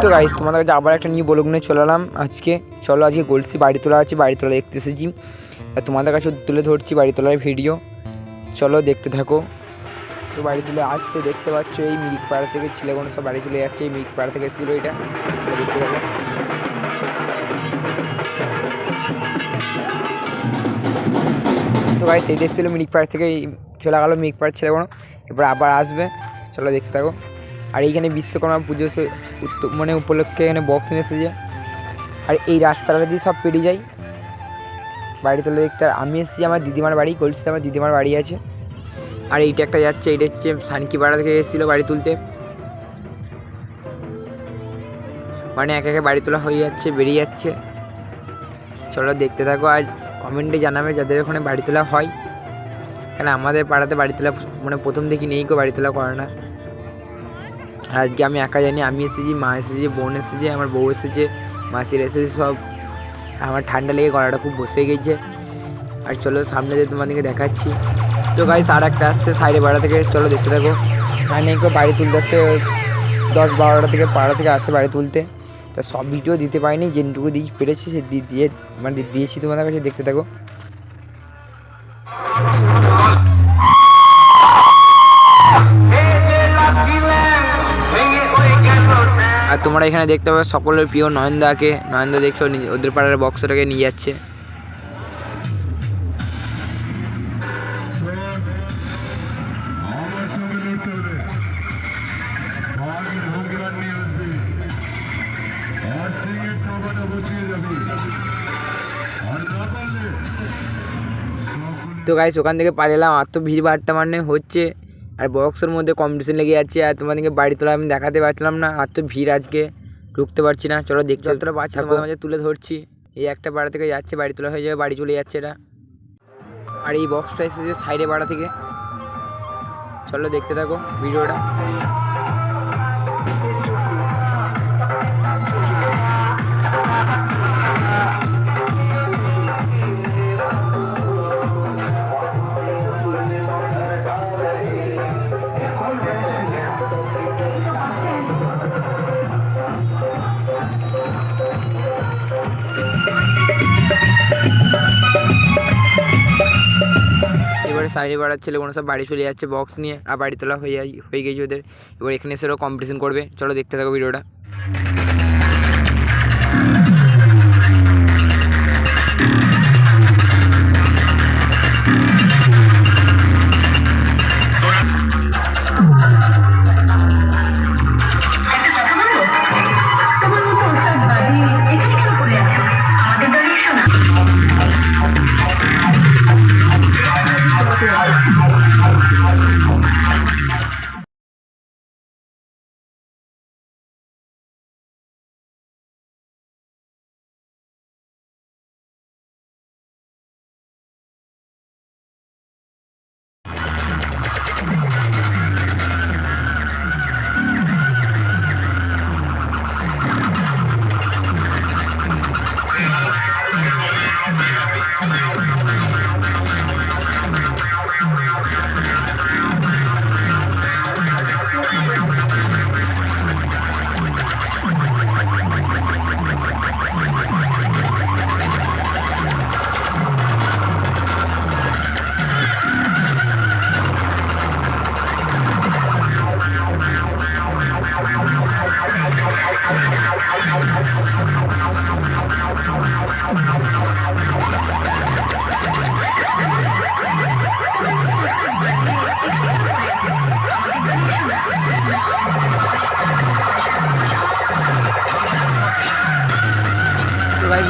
তো গাইস তোমাদের কাছে আবার একটা নিয়ে ব্লগ নিয়ে চলে এলাম আজকে। চলো আজকে গলসি বাড়ি তোলা আছে, বাড়ি তোলা দেখতে এসেছি। তোমাদের কাছে তুলে ধরছি বাড়ি তোলার ভিডিও, চলো দেখতে থাকো। তো বাড়ি তুলে আসছে দেখতে পাচ্ছ, এই মিরিকপাড়া থেকে ছেলেগুলো সব বাড়ি তুলে যাচ্ছে। এই মিরিকপাড়া থেকে এসেছিলো, এটা দেখতে পাবো। তো গাইস এইটা এসেছিলো মিরিকপাড়া থেকে, চলে গেলো মিরিকপাড়ার ছেলেগুলো, এবার আবার আসবে, চলো দেখতে থাকো। আর এইখানে বিশ্বকর্মা পুজো মানে উপলক্ষে এখানে বক্স নিয়ে এসেছে। আর এই রাস্তাটা দিয়ে সব পেরিয়ে যাই বাড়ি তুলে দেখতে। আর আমি এসেছি আমার দিদিমার বাড়ি, গলসিতে আমার দিদিমার বাড়ি আছে। আর এইটা একটা যাচ্ছে, এইটা হচ্ছে সানকিপাড়া থেকে এসেছিলো বাড়ি তুলতে। মানে একে একে বাড়ি তোলা হয়ে যাচ্ছে, বেরিয়ে যাচ্ছে, চলো দেখতে থাকো। আর কমেন্টে জানাবে যাদের ওখানে বাড়ি তোলা হয়, কেন আমাদের পাড়াতে বাড়ি তোলা মানে প্রথম থেকে নেই, কেউ বাড়ি তোলা করে না। আর আজকে আমি একা জানি, আমি এসেছি, মা এসেছে, বোন এসেছে, আমার বউ এসেছে, মাসির এসেছে সব। আমার ঠান্ডা লেগে গলাটা খুব বসে গেছে। আর চলো সামনে দিয়ে তোমাদেরকে দেখাচ্ছি। তো গাইস আর একটা আসছে সাইডে পাড়া থেকে, চলো দেখতে থাকো। আর নেই কেউ বাড়ি তুলতে আসছে, 10-12টা থেকে পাড়া থেকে আসছে বাড়ি তুলতে। তা সব ভিডিও দিতে পারিনি, যেটুকু দিয়ে পেরেছি সে দিয়ে মানে দিয়েছি তোমাদের কাছে, দেখতে থাকো। আর তোমরা এখানে দেখতে পাবে সকলের প্রিয় নয়নদাকে, নয়নদা দেখছো ওদের পাড়ার বক্সটাকে নিয়ে যাচ্ছে। তো গাইস ওখান থেকে পালালাম, আর তো ভিড় ভাড়টা মানে হচ্ছে, আর বক্সের মধ্যে কম্পিটিশন লেগে যাচ্ছে। আর তোমাদেরকে বাড়ি তোলা আমি দেখাতে পারছিলাম না, আর তো ভিড় আজকে ঢুকতে পারছি না। চলো দেখতে যতটা পারছি তোমাদের মাঝে তুলে ধরছি। এই একটা পাড়া থেকে যাচ্ছে, বাড়ি তোলা হয়ে যাবে, বাড়ি চলে যাচ্ছে এটা। আর এই বক্সটা এসেছে সাইডে পাড়া থেকে, চলো দেখতে থাকো ভিডিওটা। এবারে সাইডে পাড়ার ছেলেগুলো সব বাড়ি চলে যাচ্ছে বক্স নিয়ে, আর বাড়ি তোলা হয়ে গেছে ওদের। এবার এখানে এসে ওরা কম্পিটিশন করবে, চলো দেখতে থাকো ভিডিওটা।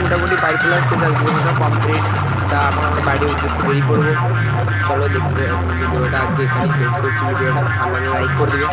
মোটামুটি বাড়ি তোলা শেষ, আর 2 ঘন্টা কমপ্লিট। তা আমরা বাড়ির উদ্দেশ্যে বেরিয়ে পড়বো, চলো দেখতে ভিডিওটা আজকে এখানেই শেষ করছি। ভিডিওটা ভালো লাগলে লাইক করে দেবে।